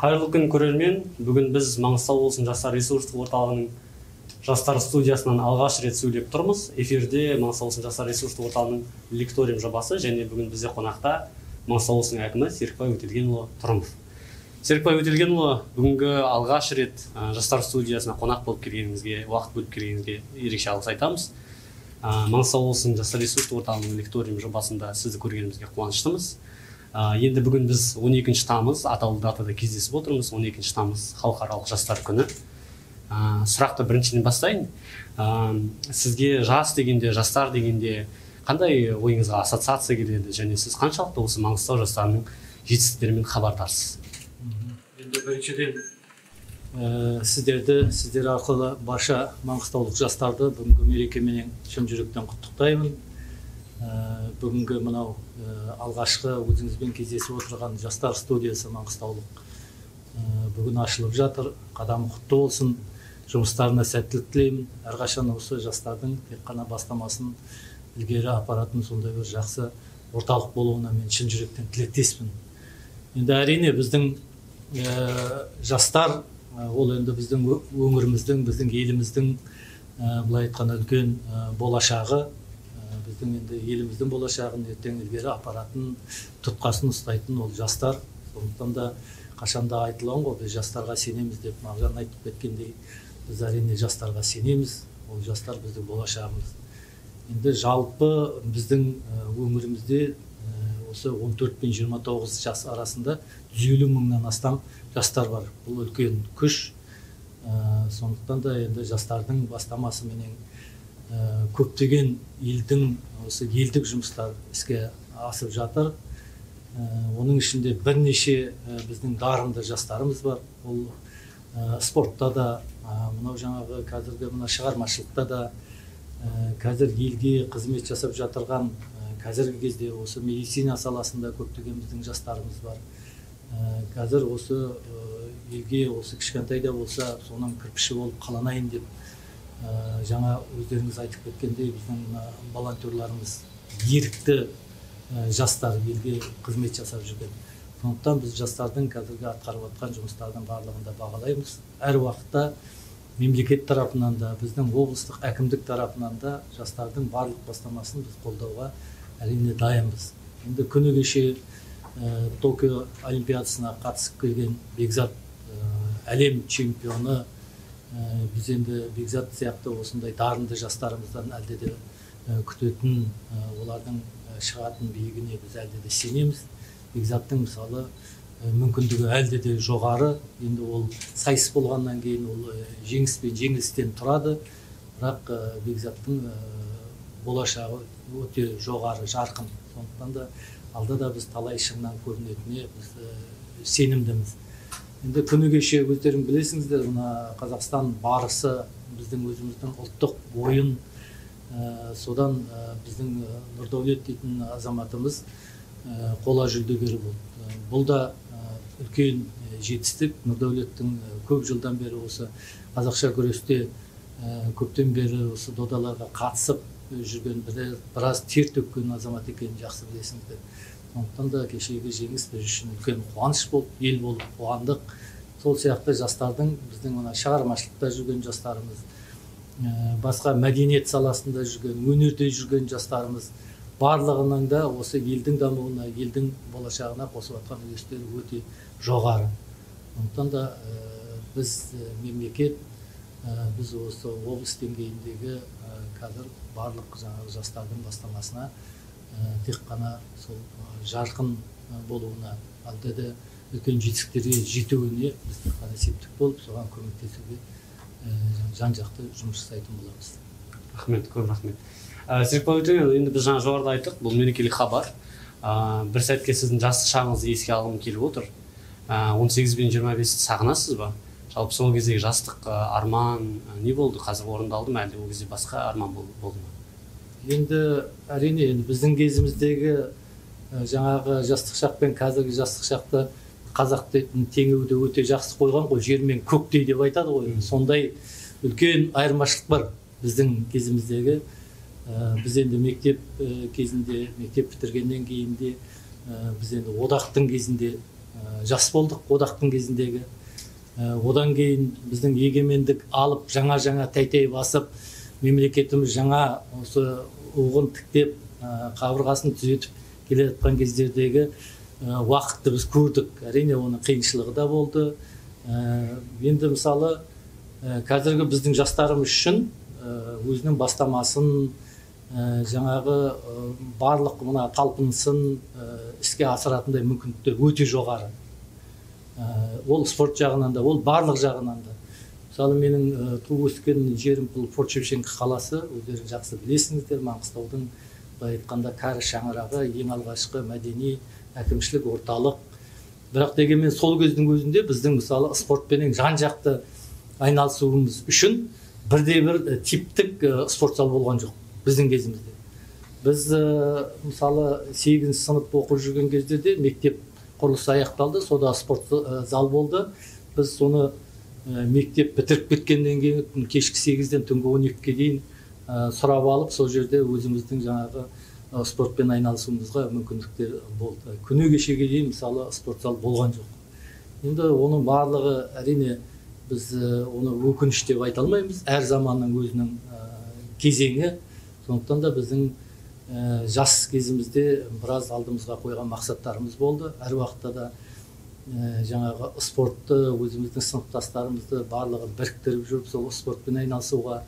Қайырлы күн көрермен. Бүгін біз Маңғыстау облысының жастар ресурстық орталығының жастар студиясынан алғаш рет сөйлеп тұрмыз. Эфирде Маңғыстау облысының жастар ресурстық орталығының лекториум жобасы және бүгін бізде қонақта Маңғыстау облысының әкімі Серікбай Өтелгенұлы тұрмыз. Серікбай Өтелгенұлы, бүгінгі алғаш рет жастар студиясына қонақ болып келгеніңізге, уақыт бөліп келгеніңізге ерекше алғыс айтамыз. Маңғыстау облысының жастар ресурстық орталығының лекториум жобасында сізді көргенімізге қуаныштымыз. Енді бүгін біз 12 тамыз атаулы датада кездесіп отырмыз. 12 тамыз халықаралық жастар күні. Сұрақты біріншіден бастайын. Сізге жас дегенде, жастар дегенде қандай ойыңызға ассоциация келеді және сіз қаншалықты осы Маңғыстау жастарының жетістіктерімен хабардарсыз? Енді біріншіден сіздер арқылы барша маңғыстаулық жастарды бүгінгі мерекеменен шын жүректен құттықтаймын. Бүгінгі мынау алғашқы өзіңізбен кездесіп отырған жастар студиясы маңғыстаулық бүгін ашылып жатыр. Қадамы құтты болсын, жұмыстарына сәттілік тілеймін. Әрқашан осы жастардың тек қана бастамасын ілгері апаратын сондай бір жақсы орталық болуына мен шын жүректен тілектеспін. Енді әрине біздің жастар ол енді біздің өңіріміздің, біздің еліміздің былай айтқанда үлкен болашағы. Біздің енді еліміздің болашағын ертең ілгері апаратын, тұтқасын ұстайтын ол жастар. Сондықтан да қашанда айтылған ғой, біз жастарға сенеміз деп Мағжан айтып кеткендей, біз әрине жастарға сенеміз, ол жастар біздің болашағымыз. Енді жалпы біздің өңірімізде осы 14 пен 29 жас арасында 150 мыңнан астам жастар бар. Бұл үлкен күш. Сондықтан да енді жастардың бастамасы менен көптеген елдің осы елдік жұмыстар іске асып жатыр. Оның ішінде бірнеше біздің дарынды жастарымыз бар. Ол спортта да, мынау жаңағы қазіргі мына шығармашылықта да, қазір елге қызмет жасап жатырған, қазіргі кезде осы медицина саласында көптеген біздің жастарымыз бар. Қазір осы елге осы кішкентайда болса соның кірпіші болып қаланайын деп жаңа өздеріңіз айтып кеткендей біздің волонтерларымыз ерікті жастар елге қызмет жасап жүрген. Сондықтан біз жастардың қазіргі атқарып жатқан жұмыстардың барлығын да бағалаймыз. Әр уақытта мемлекет тарапынан да, біздің облыстық әкімдік тарапынан да жастардың барлық бастамасын біз қолдауға әрине дайынбыз. Енді күні кеше Токио олимпиадасына қатысып келген Бекзат әлем чемпионы. Біз енді Бекзат сияқты осындай дарынды жастарымыздан әлде де күтетін, олардың шығатын биігіне біз әлде де сенеміз. Бекзаттың мысалы мүмкіндігі әлде де жоғары. Енді ол сайыс болғаннан кейін ол жеңіс пен жеңілістен тұрады. Бірақ Бекзаттың болашағы өте жоғары, жарқын. Сондықтан да алда да біз талай шыңнан көрінетініне біз сенімдіміз. Енді күні кеше өздерің білесіңіздер, мына Қазақстан барысы біздің өзіміздің ұлттық ойын. Содан біздің Нұрдәулет дейтін азаматымыз қола жүлдегері болды. Бұл да үлкен жетістік. Нұрдәулеттің көп жылдан бері осы қазақша күресте көптен бері осы додаларға қатысып жүрген, біраз тер төккен азамат екенін жақсы білесіңіздер. Сондықтан да кешегі жеңіс біз үшін үлкен қуаныш болып, ел болып қуандық. Сол сияқты жастардың, біздің мына шығармашылықта жүрген жастарымыз, басқа мәдениет саласында жүрген, өнерде жүрген жастарымыз барлығының да осы елдің дамуына, елдің болашағына қосып жатқан үлестері өте жоғары. Сондықтан да біз мемлекет, біз осы облыс деңгейіндегі қазір барлық жастардың бастамасына тек қана сол жарқын болуына, әлде де үлкен жетістіктерге жетуіне біз тек қана септік болып, соған көмектесуге жан-жақты жұмыс жасайтын боламыз. Рахмет, көп рахмет. Серікбай Өтелгенұлы, енді біз жаңа жоғарыда айттық, бұл мерекелік хабар. Бір сәтке сіздің жастық шағыңызды еске алғым келіп отыр. 18 бен 25-ті сағынасыз ба? Жалпы сол кездегі жастық арман не болды? Қазір орындалды ма, әлде ол кезде басқа арман болды ма? Енді әрине біздің кезіміздегі жаңағы жастық шақ пен қазіргі жастық шақты қазақ дейтін теңеуді өте жақсы қойған ғой, жер мен көктей деп айтады ғой. Сондай үлкен айырмашылық бар біздің кезіміздегі. Біз енді мектеп кезінде, мектеп бітіргеннен кейін де біз енді одақтың кезінде жас болдық одақтың кезіндегі. Одан кейін біздің егемендік алып, жаңа тәй басып, мемлекетіміз жаңа осы оғын тіктеп, қабырғасын түзетіп келе жатқан кездердегі уақытты біз көрдік. Әрине оның қиыншылығы да болды. Енді мысалы қазіргі біздің жастарымыз үшін өзінің бастамасын, жаңағы барлық мына талпынысын іске асыратындай мүмкіндіктер өте жоғары. Ол спорт жағынан да, ол барлық жағынан да. Мысалы менің туып өскен жерім бұл Форт-Шевченко қаласы, өздеріңіз жақсы білесіңіздер, Маңғыстаудың былай айтқанда кәрі шаңырағы, ең алғашқы мәдени әкімшілік орталық. Бірақ дегенмен сол кездің өзінде біздің мысалы спортпенен жан-жақты айналысуымыз үшін бірде-бір типтік спорт зал болған жоқ біздің кезімізде. Біз мысалы 8 сынып оқып жүрген кездерде мектеп құрылысы аяқталды, сода спорт зал болды. Біз соны мектеп бітіріп кеткеннен кейін кешкі 8-ден түнгі 12-ге дейін сұрап алып, сол жерде өзіміздің жаңағы спортпен айналысуымызға мүмкіндіктер болды. Күні кешеге дейін мысалы спорт зал болған жоқ. Енді оның барлығы әрине біз оны өкініш деп айта алмаймыз. Әр заманның өзінің кезеңі. Сондықтан да біздің жас кезімізде біраз алдымызға қойған мақсаттарымыз болды. Әр уақытта да жаңағы спортты, өзіміздің сыныптастарымызды барлығын біріктіріп жүріп, сол спортпен айналысуға,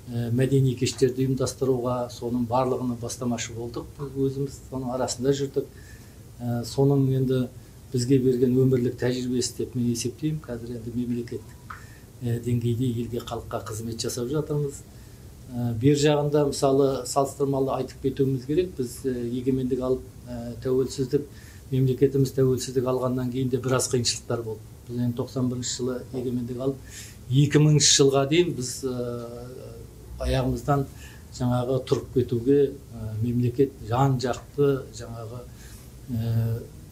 мәдени кештерді ұйымдастыруға, соның барлығының бастамашы болдық. Өзіміз соның арасында жүрдік. Соның енді бізге берген өмірлік тәжірибесі деп мен есептеймін. Қазір енді мемлекеттік деңгейде елге, халыққа қызмет жасап жатырмыз. Бер жағында мысалы салыстырмалы айтып кетуіміз керек. Біз егемендік алып тәуелсіздік, мемлекетіміз тәуелсіздік алғаннан кейін де біраз қиыншылықтар болды. Біз 91 жылы егемендік алып, 2000 жылға дейін біз аяғымыздан жаңағы тұрып кетуге мемлекет жан-жақты жаңағы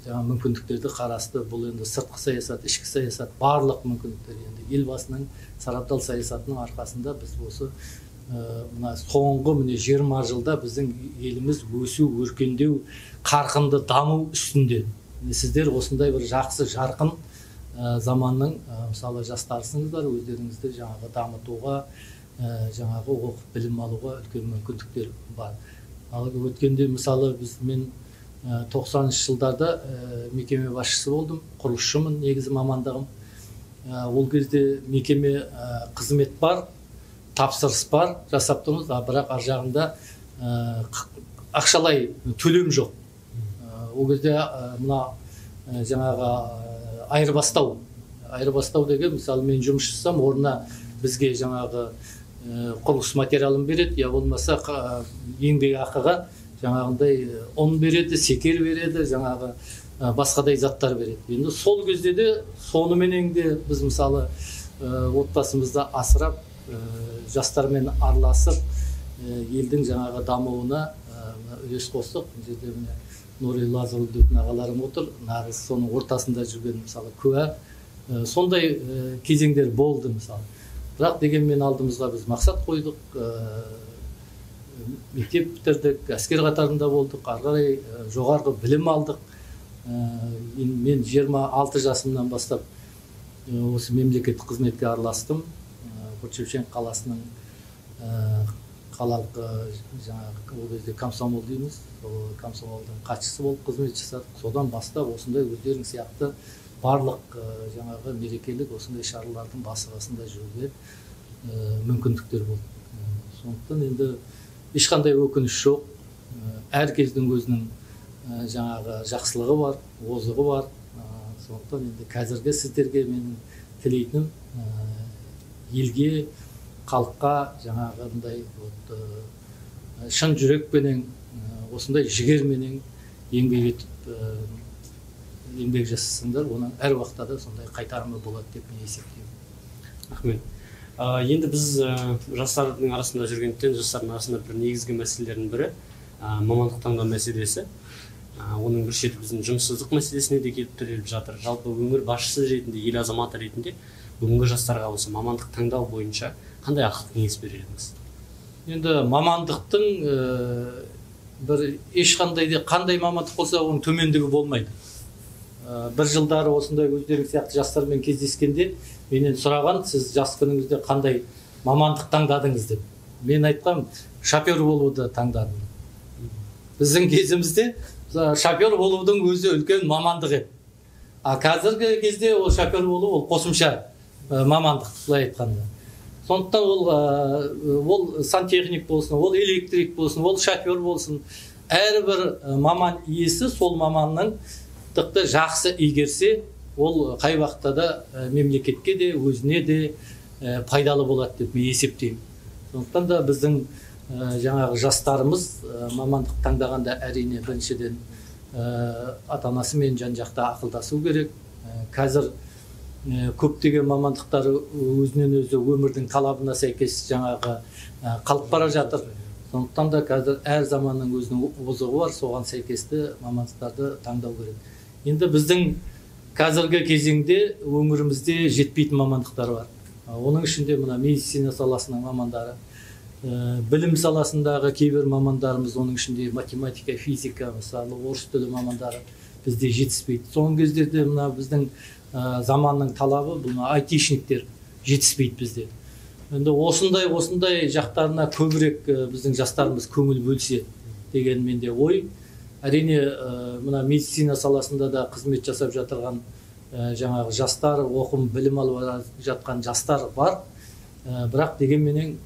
мүмкіндіктерді қарасты. Бұл енді сыртқы саясат, ішкі саясат, барлық мүмкіндіктер. Енді елбасының сарабдал саясатының арқасында біз осы мына соңғы 20 жылда біздің еліміз өсу, өркендеу, қарқынды даму үстінде. Сіздер осындай бір жақсы, жарқын заманның мысалы жастарсыңыздар, өздеріңізді жаңағы дамытуға, жаңағы оқып білім алуға үлкен мүмкіндіктер бар. Ал өткенде мысалы мен 90 жылдарда мекеме басшысы болдым, құрылысшымын, негізі мамандығым. Ол кезде мекеме қызмет бар, тапсырыс бар, жасап тұрмыз, бірақ ар жағында ақшалай төлем жоқ. Ол кезде мына жаңағы айырбастау деген, мысалы мен жұмыс жасасам, орнына бізге жаңағы құрылыс материалын береді, я болмаса еңбек ақыға жаңағындай ұн береді, секер береді, жаңағы басқадай заттар береді. Енді сол кезде де соныменен де біз мысалы отбасымызды асырап, жастармен араласып, елдің жаңағы дамуына үлес қостық. Бұл жерде міне Нұрай Лазарұлы дейтін ағаларым отыр, нағыз соның ортасында жүрген мысалы куә. Сондай кезеңдер болды мысалы. Бірақ дегенмен алдымызға біз мақсат қойдық, мектеп бітірдік, әскер қатарында болдық, ары қарай жоғарғы білім алдық. Мен 26 жасымнан бастап осы мемлекеттік қызметке араластым. Форт-Шевченко қаласының қалалық жаңағы ол кезде комсомол дейміз, сол комсомолдың хатшысы болып қызмет жасадық. Содан бастап осындай өздерің сияқты барлық жаңағы мерекелік осындай шаралардың басы-қасында жүруге мүмкіндіктер болды. Сондықтан енді ешқандай өкініш жоқ. Әр кездің өзінің жаңағы жақсылығы бар, озығы бар. Сондықтан енді қазіргі сіздерге менің тілейтінім елге, халыққа жаңағындай шын жүрекпенен, осындай жігерменен еңбек етіп, еңбек жасасаңдар, оның әр уақытта да сондай қайтарымы болады деп мен есептеймін. Рахмет. Енді біз жастардың арасында жүргендіктен, жастардың арасында бір негізгі мәселелердің бірі мамандық таңдау мәселесі. Оның бір шеті біздің жұмыссыздық мәселесіне де келіп тіреліп жатыр. Жалпы өңір басшысы ретінде, ел азаматы ретінде бүгінгі жастарға осы мамандық таңдау бойынша қандай ақыл кеңес берер едіңіз? Енді мамандықтың бір ешқандай де қандай мамандық болса оның төмендігі болмайды. бір жылдары осындай өздеріңіз сияқты жастармен кездескенде менен сұраған, сіз жас күніңізде қандай мамандық таңдадыңыз деп. Мен айтқам, шофер болуды таңдадым. Біздің кезімізде шофер болудың өзі үлкен мамандық еді. А қазіргі кезде ол шофер болу ол қосымша мамандық, былай айтқанда. Сондықтан ол сантехник болсын, ол электрик болсын, ол шофер болсын, әрбір маман иесі сол маманның жақсы игерсе, ол қай уақытта да мемлекетке де, өзіне де пайдалы болады деп мен есептеймін. Сондықтан да біздің жаңағы жастарымыз мамандық таңдағанда әрине біріншіден ата-анасымен жан-жақта ақылдасу керек. Қазір көптеген мамандықтар өзінен өзі өмірдің талабына сәйкес жаңағы қалып бара жатыр. Сондықтан да қазір әр заманның өзінің озығы бар, соған сәйкесті мамандықтарды таңдау керек. Енді біздің қазіргі кезеңде өңірімізде жетпейтін мамандықтар бар. Оның ішінде мына медицина саласының мамандары, білім саласындағы кейбір мамандарымыз, оның ішінде математика, физика, мысалы орыс тілі мамандары бізде жетіспейді. Соңғы кездерде мына біздің заманның талабы, бұл айтишниктер жетіспейді бізде. Енді осындай жақтарына көбірек біздің жастарымыз көңіл бөлсе деген менде ой. Әрине, мына медицина саласында да қызмет жасап жатырған жаңағы жастар, оқым, білім алып жатқан жастар бар. Бірақ дегенменен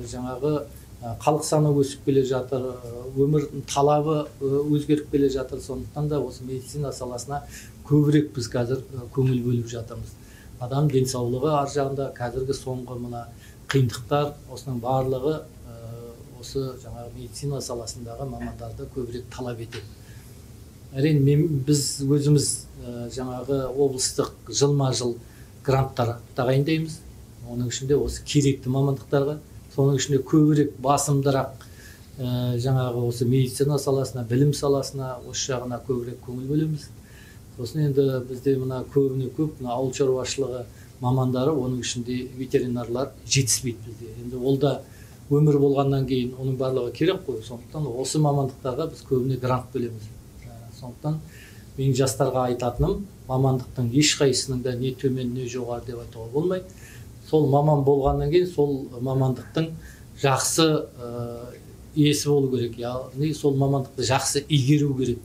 жаңағы халық саны өсіп келе жатыр, өмір талабы өзгеріп келе жатыр. Сондықтан да осы медицина саласына көбірек біз қазір көңіл бөліп жатырмыз. Адам денсаулығы ар жағында қазіргі соңғы мына қиындықтар, осының барлығы осы жаңағы медицина саласындағы мамандарды көбірек талап етеді. Әрине, біз өзіміз жаңағы облыстық жылма-жыл гранттар тағайындаймыз. Оның ішінде осы керекті мамандықтарға, соның ішінде көбірек басымдырақ жаңағы осы медицина саласына, білім саласына, осы жағына көбірек көңіл бөлеміз. Сосын енді бізде мына көбіне көп ауыл шаруашылығы мамандары, оның ішінде ветеринарлар жетіспейді бізде. Енді ол да өмір болғаннан кейін оның барлығы керек қой. Сондықтан осы мамандықтарға біз көбіне грант бөлеміз. Сондықтан мен жастарға айтатыным, мамандықтың ешқайсысының да не төмен, не жоғары деп айтуға болмайды. Сол маман болғаннан кейін сол мамандықтың жақсы иесі болу керек, яғни сол мамандықты жақсы игеру керек.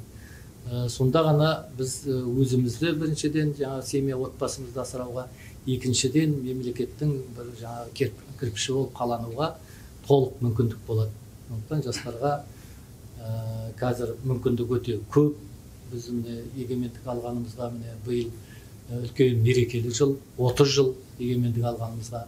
Сонда ғана біз өзімізді біріншіден жаңа семья отбасымызды асырауға, екіншіден мемлекеттің бір жаңа кірпіші болып қалануға толық мүмкіндік болады. Сондықтан жастарға қазір мүмкіндік өте көп. Біз егемендік алғанымызға биыл үлкен мерекелі жыл, 30 жыл егемендік алғанымызға.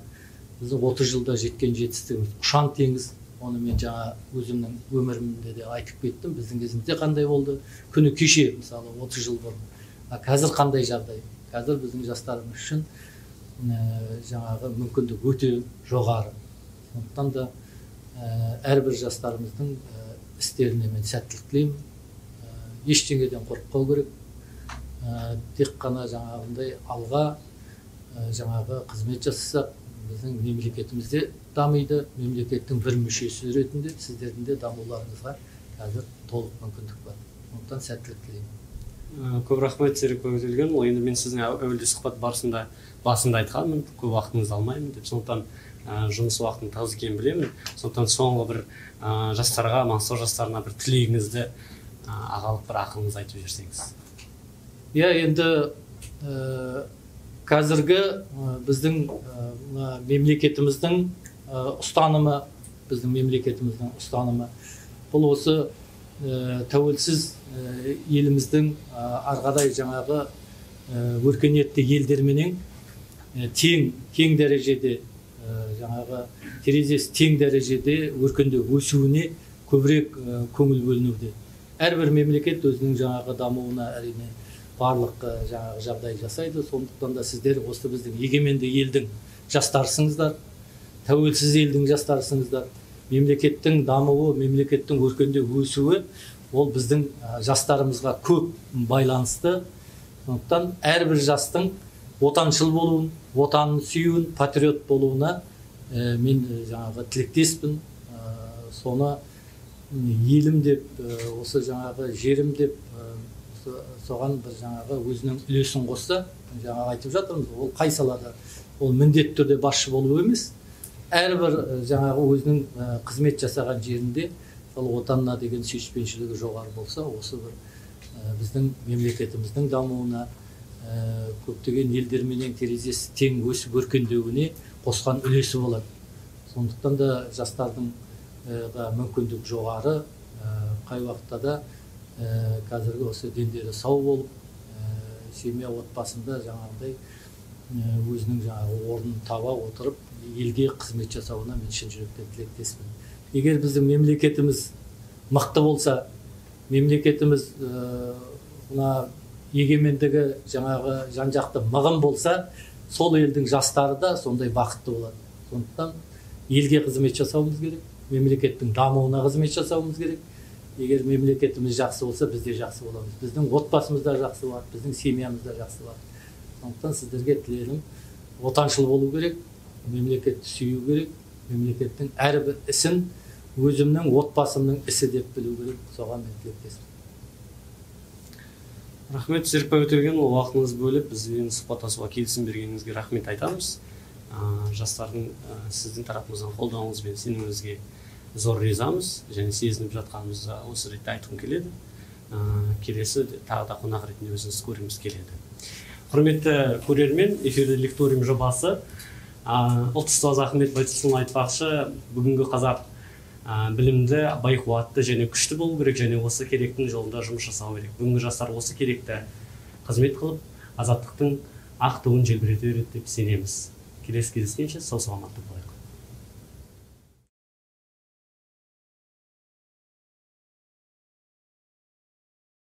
Біздің 30 жылда жеткен жетістігіміз ұшан теңіз. Оны мен жаңа өзімнің өмірімде де айтып кеттім. Біздің кезімізде қандай болды? Күні кеше, мысалы 30 жыл бұрын. Қазір қандай жағдай? Қазір біздің жастарымыз үшін жаңағы мүмкіндік өте жоғары. Сондықтан да әрбір жастарымыздың істеріне мен сәттілік тілеймін. Ештеңеден қорықпау керек. Тек қана жаңағындай алға жаңағы қызмет жасасақ, біздің мемлекетімізде дамиды. Мемлекеттің бір мүшесі ретінде сіздердің де дамуларыңызға қазір толық мүмкіндік бар. Сондықтан сәттілік тілеймін. Көп рахмет, Серік Бөгетелген. Енді мен сіздің әуелде сұхбат барысында айтқанмын, көп уақытыңызды алмаймын деп. Сондықтан жұмыс уақытың тығыз екенін білемін. Сондықтан соңғы бір жастарға, Маңғыстау жастарына бір тілегіңізді, ағалық бір ақылыңызды айтып жіберсеңіз. Енді қазіргі біздің мемлекетіміздің ұстанымы, бұл осы тәуелсіз еліміздің арғадай жаңағы өркениетті елдерменен тең дәрежеде жаңағы терезесі тең дәрежеде өркендеп өсуіне көбірек көңіл бөлінуде. Әрбір мемлекет өзінің жаңағы дамуына әрине барлық жаңағы жағдай жасайды. Сондықтан да сіздер осы біздің егеменді елдің жастарысыңыздар, тәуелсіз елдің жастарысыңыздар. Мемлекеттің дамуы, мемлекеттің өркендеп өсуі ол біздің жастарымызға көп байланысты. Сондықтан әрбір жастың отаншыл болуын, отанын сүюін, патриот болуына мен жаңағы тілектеспін. Соны елім деп, осы жаңағы жерім деп соған бір жаңағы өзінің үлесін қосса, жаңағы айтып жатырмыз, ол қай салада, ол міндетті түрде басшы болу емес, әрбір жаңағы өзінің қызмет жасаған жерінде сол отанына деген сүйіспеншілігі жоғары болса, осы бір біздің мемлекетіміздің дамуына, көптеген елдерменен терезесі тең өсіп өркендеуіне қосқан үлесі болады. Сондықтан да жастардың мүмкіндік жоғары, қай уақытта да қазіргі осы дендері сау болып, семья отбасында жаңағыдай өзінің жаңағы орнын таба отырып, елге қызмет жасауына мен шын жүректен тілектеспін. Егер біздің мемлекетіміз мықты болса, мемлекетіміз егемендігі жаңағы жан-жақты мығым болса, сол елдің жастары да сондай бақытты болады. Сондықтан елге қызмет жасауымыз керек, мемлекеттің дамуына қызмет жасауымыз керек. Егер мемлекетіміз жақсы болса, біз де жақсы боламыз. Біздің отбасымыз да жақсы болады, біздің семьямыз да жақсы болады. Сондықтан сіздерге тілерім отаншыл болу керек, мемлекетті сүю керек, мемлекеттің әрбір ісін өзімнің отбасымның ісі деп білу керек. Соған мен тілектеспін. Рахмет, Серікбай Өтелгенұлы, уақытыңыз бөліп бізбен сұхбаттасуға келісім бергеніңізге рахмет айтамыз. Жастардың сіздің тарапыңыздан қолдауыңыз бен сеніміңізге зор ризамыз, және сезініп жатқанымызды осы ретте айтқым келеді. Келесі тағы да қонақ ретінде өзіңіз көргіміз келеді. Құрметті көрермен, эфирде лекториум жобасы. Ұлт ұстазы Ахмет Байтұрсынұлы айтпақшы, бүгінгі қазақ білімді, байқуатты және күшті болу керек, және осы керектің жолында жұмыс жасау керек. Бүгінгі жастар осы керекті қызмет қылып, азаттықтың ақ туын желбірете береді деп сенеміз. Келесі кездескенше сау саламатты болайық.